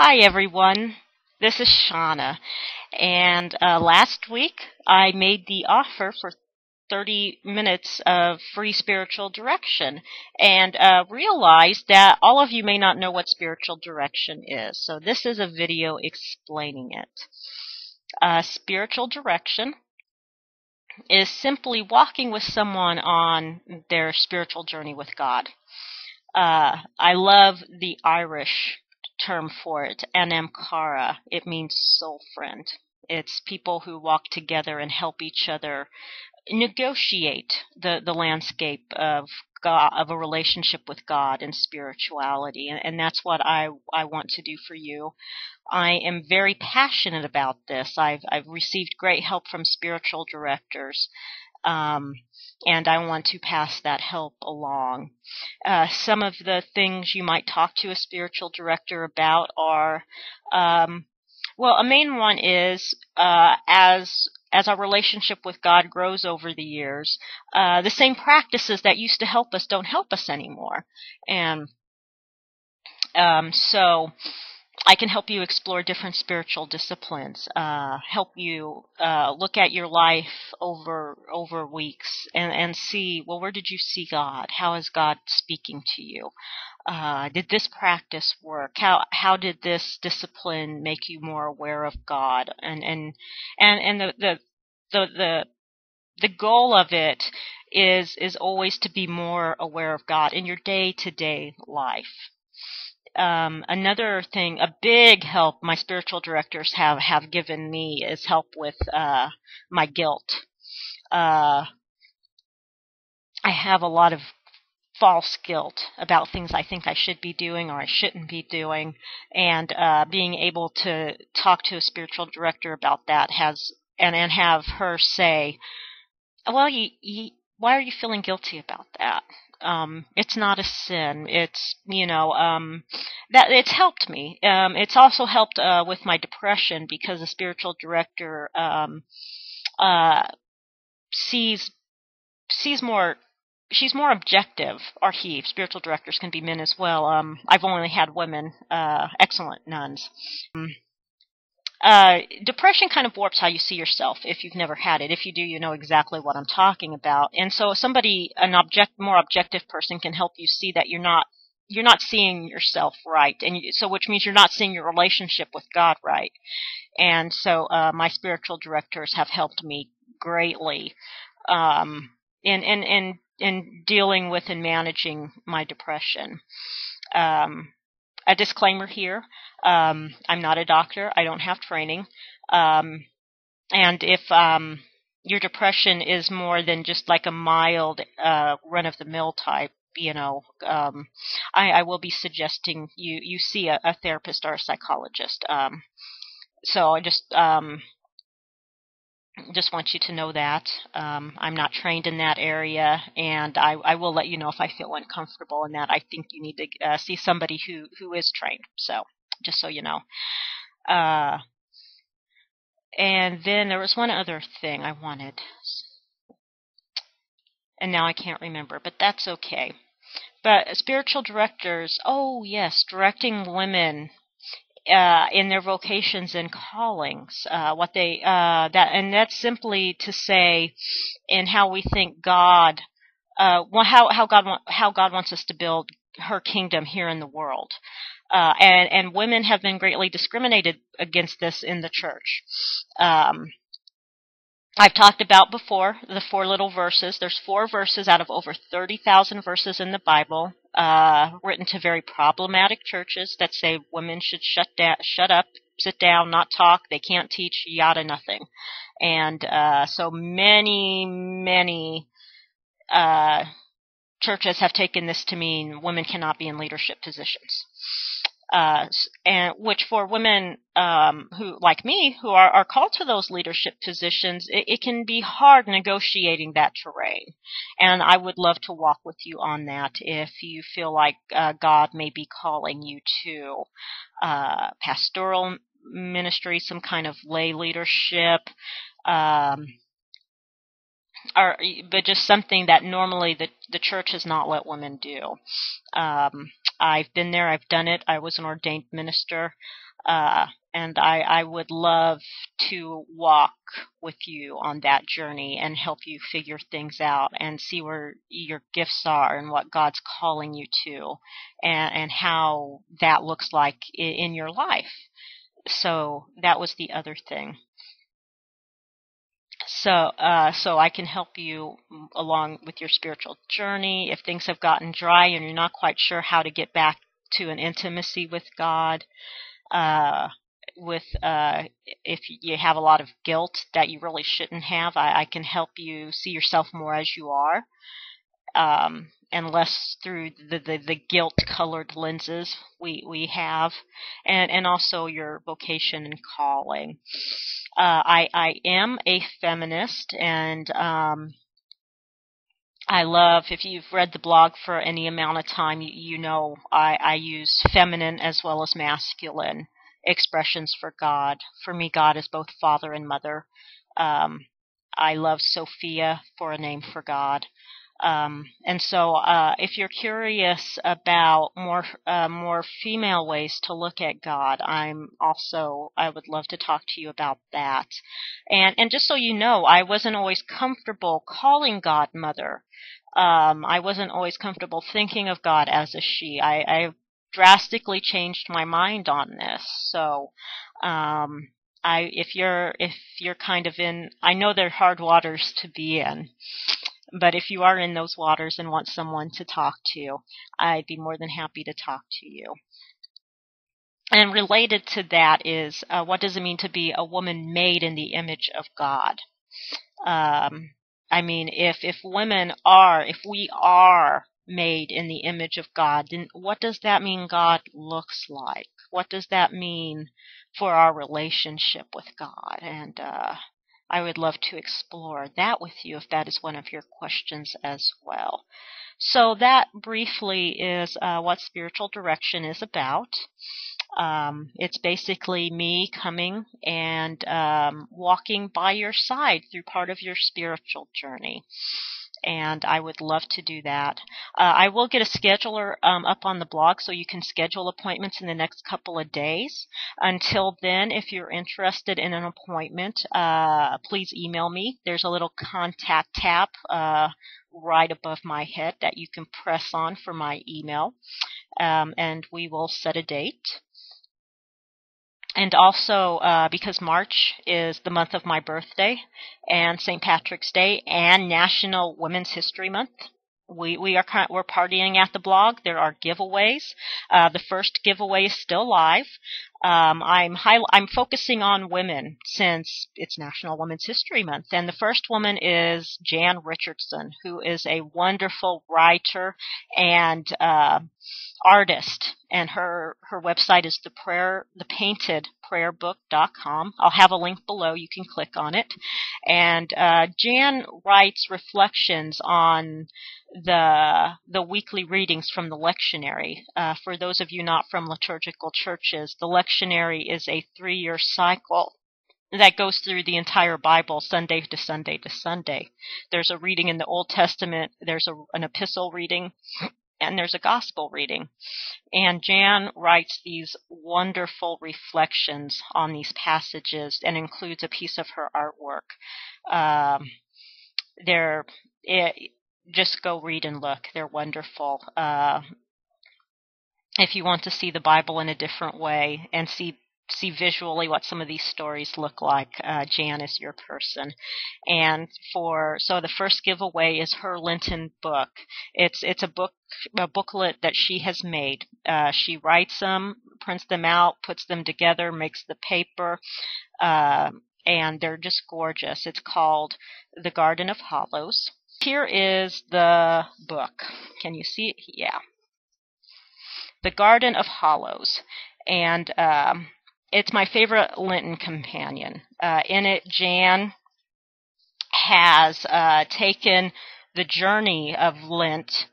Hi everyone, this is Shauna, and last week I made the offer for 30 minutes of free spiritual direction and realized that all of you may not know what spiritual direction is, so this is a video explaining it. Spiritual direction is simply walking with someone on their spiritual journey with God. I love the Irish term for it, Anam Cara. It means soul friend. It's people who walk together and help each other negotiate the landscape of God, of a relationship with God and spirituality, and that's what I want to do for you. I am very passionate about this. I've received great help from spiritual directors, um, and I want to pass that help along. Some of the things you might talk to a spiritual director about are, well, a main one is as our relationship with God grows over the years, the same practices that used to help us don't help us anymore, and so I can help you explore different spiritual disciplines, help you look at your life over weeks and see, well, where did you see God? How is God speaking to you? Did this practice work? How did this discipline make you more aware of God? And the goal of it is always to be more aware of God in your day-to-day life. Another thing, a big help my spiritual directors have given me is help with my guilt. I have a lot of false guilt about things I think I should be doing or I shouldn't be doing, and being able to talk to a spiritual director about that and have her say, well, why are you feeling guilty about that? It's not a sin. It's, that it's helped me. It's also helped with my depression because the spiritual director uh, sees more. She's more objective, or he. Spiritual directors can be men as well. I've only had women, excellent nuns. Depression kind of warps how you see yourself if you've never had it. If you do, you know exactly what I'm talking about. And so more objective person can help you see that you're not seeing yourself right. And so which means you're not seeing your relationship with God right. And so, my spiritual directors have helped me greatly, in dealing with and managing my depression. Um, a disclaimer here. I'm not a doctor. I don't have training. And if your depression is more than just like a mild run-of-the-mill type, I will be suggesting you see a therapist or a psychologist. So I just want you to know that. I'm not trained in that area, and I will let you know if I feel uncomfortable in that. I think you need to see somebody who is trained. So just so you know. Uh, and then there was one other thing I wanted, and now I can't remember, but that's okay. But spiritual directors, oh yes, directing women in their vocations and callings, that's simply to say, in how we think God, how God wants us to build her kingdom here in the world. And women have been greatly discriminated against this in the church. I've talked about before the four little verses. There's 4 verses out of over 30,000 verses in the Bible, written to very problematic churches that say women should shut up, sit down, not talk, they can't teach, yada nothing. And so many churches have taken this to mean women cannot be in leadership positions. And which for women who, like me, who are called to those leadership positions, it can be hard negotiating that terrain. And I would love to walk with you on that if you feel like God may be calling you to pastoral ministry, some kind of lay leadership, but just something that normally the church has not let women do. I've been there, I've done it. I was an ordained minister, and I would love to walk with you on that journey and help you figure things out and see where your gifts are and what God's calling you to, and how that looks like in your life. So that was the other thing. So I can help you along with your spiritual journey. If things have gotten dry and you're not quite sure how to get back to an intimacy with God, uh, if you have a lot of guilt that you really shouldn't have, I can help you see yourself more as you are, and less through the guilt-colored lenses we have, and also your vocation and calling. I am a feminist, and I love, if you've read the blog for any amount of time, you know I use feminine as well as masculine expressions for God. For me, God is both father and mother. I love Sophia for a name for God. And so, if you're curious about more female ways to look at God, I would love to talk to you about that. And just so you know, I wasn't always comfortable calling God Mother. I wasn't always comfortable thinking of God as a she. I've drastically changed my mind on this. So, if you're kind of in, I know they're hard waters to be in. But if you are in those waters and want someone to talk to, I'd be more than happy to talk to you. And related to that is, what does it mean to be a woman made in the image of God? I mean, if we are made in the image of God, then what does that mean God looks like? What does that mean for our relationship with God? And I would love to explore that with you if that is one of your questions as well. So that briefly is what spiritual direction is about. It's basically me coming and walking by your side through part of your spiritual journey. And I would love to do that. I will get a scheduler up on the blog so you can schedule appointments in the next couple of days. Until then, if you're interested in an appointment, please email me. There's a little contact tab right above my head that you can press on for my email, and we will set a date. And also, because March is the month of my birthday and St. Patrick's Day and National Women's History Month, we're partying at the blog. There are giveaways. The first giveaway is still live. I'm focusing on women since it's National Women's History Month, and the first woman is Jan Richardson, who is a wonderful writer and artist, and her website is thepaintedprayerbook.com. I'll have a link below. You can click on it. And Jan writes reflections on the weekly readings from the lectionary. For those of you not from liturgical churches, the lectionary is a 3-year cycle that goes through the entire Bible, Sunday to Sunday to Sunday. There's a reading in the Old Testament, there's an epistle reading, and there's a gospel reading. And Jan writes these wonderful reflections on these passages and includes a piece of her artwork. Just go read and look. They're wonderful. If you want to see the Bible in a different way and see visually what some of these stories look like, Jan is your person. And so the first giveaway is her Lenten book. It's a booklet that she has made. She writes them, prints them out, puts them together, makes the paper, and they're just gorgeous. It's called The Garden of Hollows. Here is the book. Can you see it? Yeah. The Garden of Hollows. And it's my favorite Lenten companion. In it, Jan has taken the journey of Lent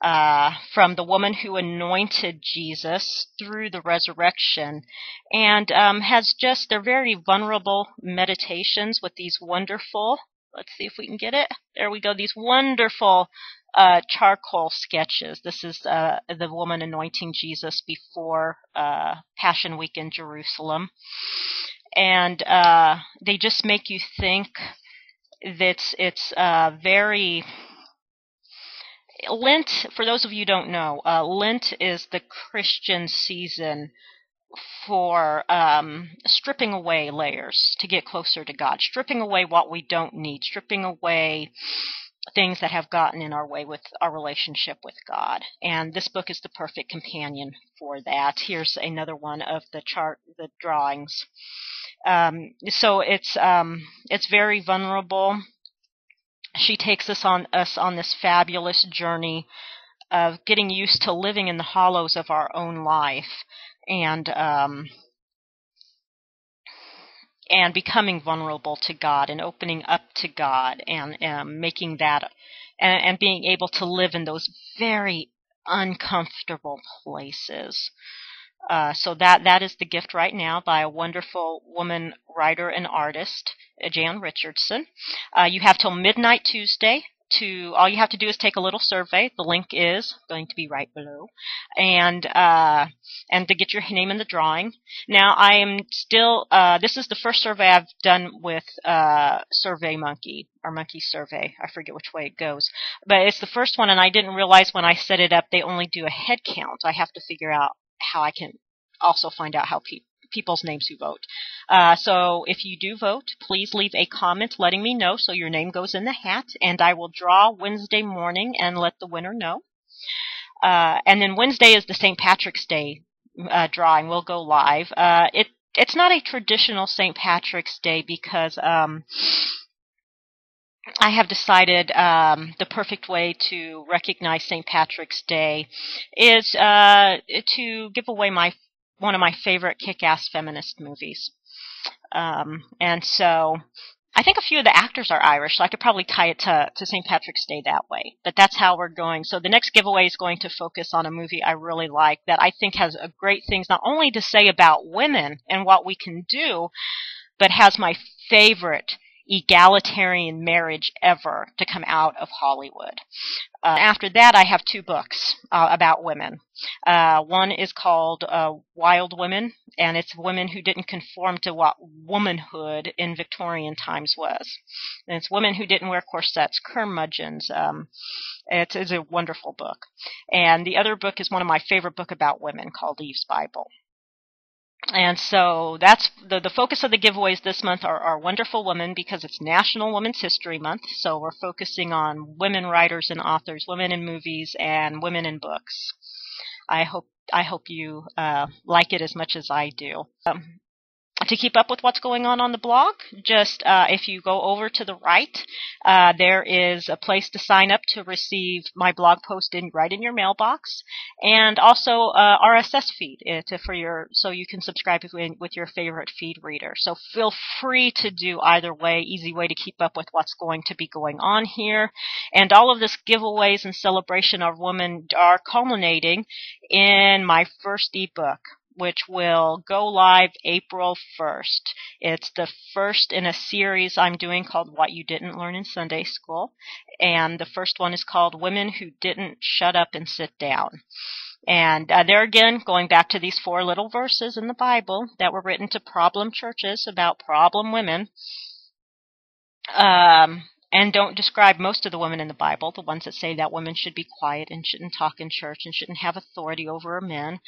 from the woman who anointed Jesus through the resurrection, and they're very vulnerable meditations with these wonderful let's see if we can get it. There we go. These wonderful charcoal sketches. This is the woman anointing Jesus before Passion Week in Jerusalem. And they just make you think that it's very... Lent, for those of you who don't know, Lent is the Christian season for stripping away layers to get closer to God, stripping away what we don't need, stripping away things that have gotten in our way with our relationship with God. And this book is the perfect companion for that. Here's another one of the drawings. So it's very vulnerable. She takes us on this fabulous journey of getting used to living in the hollows of our own life, and becoming vulnerable to God and opening up to God, and making that and being able to live in those very uncomfortable places. So that is the gift right now by a wonderful woman writer and artist, Jan Richardson. You have till midnight Tuesday. All you have to do is take a little survey. The link is going to be right below, and to get your name in the drawing. Now, I am still. This is the first survey I've done with SurveyMonkey or Monkey Survey. I forget which way it goes, but it's the first one, and I didn't realize when I set it up they only do a head count. I have to figure out how I can also find out how people's names who vote. So if you do vote, please leave a comment letting me know so your name goes in the hat, and I will draw Wednesday morning and let the winner know. And then Wednesday is the St. Patrick's Day drawing. We'll go live. It's not a traditional St. Patrick's Day because I have decided the perfect way to recognize St. Patrick's Day is to give away one of my favorite kick-ass feminist movies. And so I think a few of the actors are Irish, so I could probably tie it to St. Patrick's Day that way. But that's how we're going. So the next giveaway is going to focus on a movie I really like that I think has great things not only to say about women and what we can do, but has my favorite egalitarian marriage ever to come out of Hollywood. After that, I have two books about women. One is called Wild Women, and it's women who didn't conform to what womanhood in Victorian times was. And it's women who didn't wear corsets, curmudgeons. It's a wonderful book. And the other book is one of my favorite books about women called Eve's Bible. And so that's the focus of the giveaways this month are wonderful women because it's National Women's History Month. So we're focusing on women writers and authors, women in movies, and women in books. I hope you like it as much as I do. To keep up with what's going on the blog, just if you go over to the right, there is a place to sign up to receive my blog post right in your mailbox, and also RSS feed so you can subscribe with your favorite feed reader. So feel free to do either way. Easy way to keep up with what's going to be going on here, and all of this giveaways and celebration of women are culminating in my first ebook, which will go live April 1st. It's the first in a series I'm doing called What You Didn't Learn in Sunday School. And the first one is called Women Who Didn't Shut Up and Sit Down. And there again, going back to these 4 little verses in the Bible that were written to problem churches about problem women. And don't describe most of the women in the Bible, the ones that say that women should be quiet and shouldn't talk in church and shouldn't have authority over men.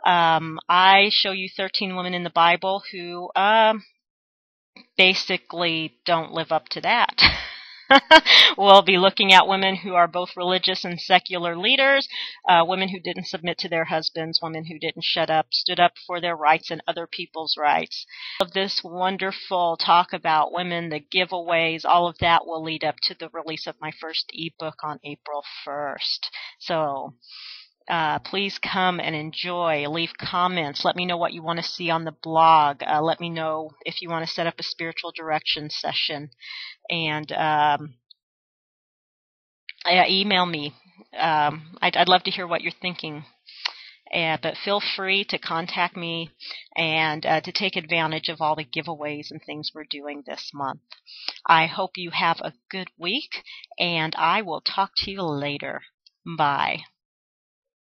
I show you 13 women in the Bible who basically don't live up to that. We'll be looking at women who are both religious and secular leaders, women who didn't submit to their husbands, women who didn't shut up, stood up for their rights and other people's rights. Of this wonderful talk about women, the giveaways, all of that will lead up to the release of my first ebook on April 1st. So please come and enjoy. Leave comments. Let me know what you want to see on the blog. Let me know if you want to set up a spiritual direction session. And email me. I'd love to hear what you're thinking. But feel free to contact me and to take advantage of all the giveaways and things we're doing this month. I hope you have a good week, and I will talk to you later. Bye.